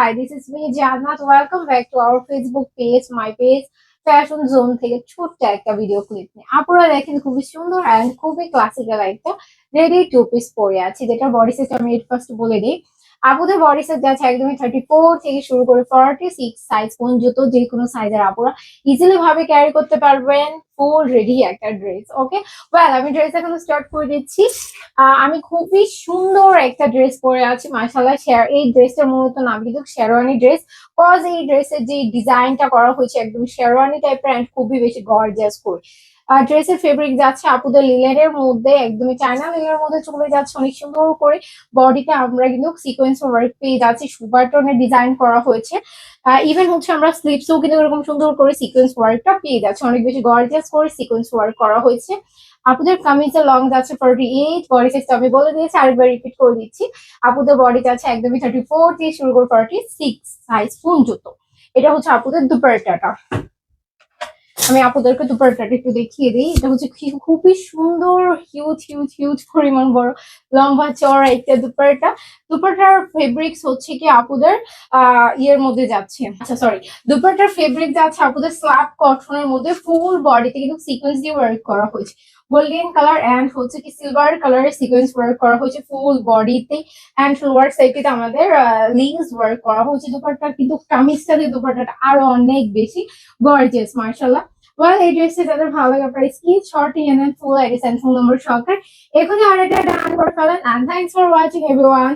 Hi, this is me Jannat. Welcome back to our Facebook page, my page fashion zone থেকে ছোট্ট একটা video clip নিয়ে আপনারা দেখেন খুবই সুন্দর এন্ড খুবই ক্লাসিক্যাল একটা রেডি টু পিস পরে আছি যেটা বডি সাইজ আমি এর ফার্স্ট বলে দিই আপুদের বডি সাইজ যাচ্ছে একদমই 34 থেকে শুরু করে 46 সাইজ পর্যন্ত যে কোনো সাইজের আপুরা ইজিলি ভাবে ক্যারি করতে পারবেন ফুল রেডি একটা ড্রেস ওকে ওয়েল আমি ড্রেস এখন স্টার্ট করে দিচ্ছি আমি খুবই সুন্দর একটা ড্রেস পরে আছি মাশাআল্লাহ এই ড্রেসটার মূলত নাম কিন্তু শেরওয়ানি ড্রেস কজ এই ড্রেসের যে ডিজাইনটা করা হয়েছে একদম শেরওয়ানি টাইপের এন্ড খুবই বেশি গর্জিয়াস করে ড্রেসের ফেব্রিক যাচ্ছে আপুদের লিলেনের মধ্যে একদমই চায়না লিলের মধ্যে চলে যাচ্ছে অনেক সুন্দর করে বডিতে আমরা কিন্তু সিকোয়েন্স ওয়ার্ক পেয়ে যাচ্ছি সুপার টোনের ডিজাইন করা হয়েছে ইভেন হচ্ছে আমরা স্লিপসও কিন্তু এরকম সুন্দর করে সিকোয়েন্স ওয়ার্কটা পেয়ে যাচ্ছে অনেক বেশি গর্জিয়াস করে সিকোয়েন্স ওয়ার্ক করা হয়েছে আপুদের কামিজের লং যাচ্ছে 48 বডি সাইজটা আমি বলে দিয়েছি আরেকবার রিপিট করে দিচ্ছি আপুদের বডি যাচ্ছে একদমই 34 থেকে শুরু করে 46 সাইজ পর্যন্ত এটা হচ্ছে আপুদের দুপাট্টাটা আমি আপনাদেরকে দুপাট্টাটা একটু দেখিয়ে দিই এটা হচ্ছে খুবই সুন্দর হিউজ হিউজ হিউজ পরিমাণ বড় লম্বা চওড়া একটা দুপাট্টার ফেব্রিক্স হচ্ছে কি আপুদের ইয়ের মধ্যে যাচ্ছে আচ্ছা সরি দুপাট্টার ফেব্রিক যাচ্ছে আপুদের স্ল্যাব কটনের মধ্যে ফুল বডিতে কিন্তু সিকোয়েন্স দিয়ে ওয়ার্ক করা হয়েছে গোল্ডেন কালার এন্ড হচ্ছে কি সিলভার কালারের সিকোয়েন্স ওয়ার্ক করা হয়েছে ফুল বডিতে এন্ড লোয়ার সাইডে আমাদের লিংস ওয়ার্ক করা হয়েছে দুপাট্টা কিন্তু কামিজটা দিয়ে দুপাট্টাটা আরো অনেক বেশি গর্জিয়াস মাশাআল্লাহ ওয়েল এই ড্রেসটা যাদের ভালো লাগে আপনারা স্ক্রিনশট নিয়ে নেন full ID send phone number সহকারে এখনই অর্ডারটা ডান করে ফেলেন and thanks for watching everyone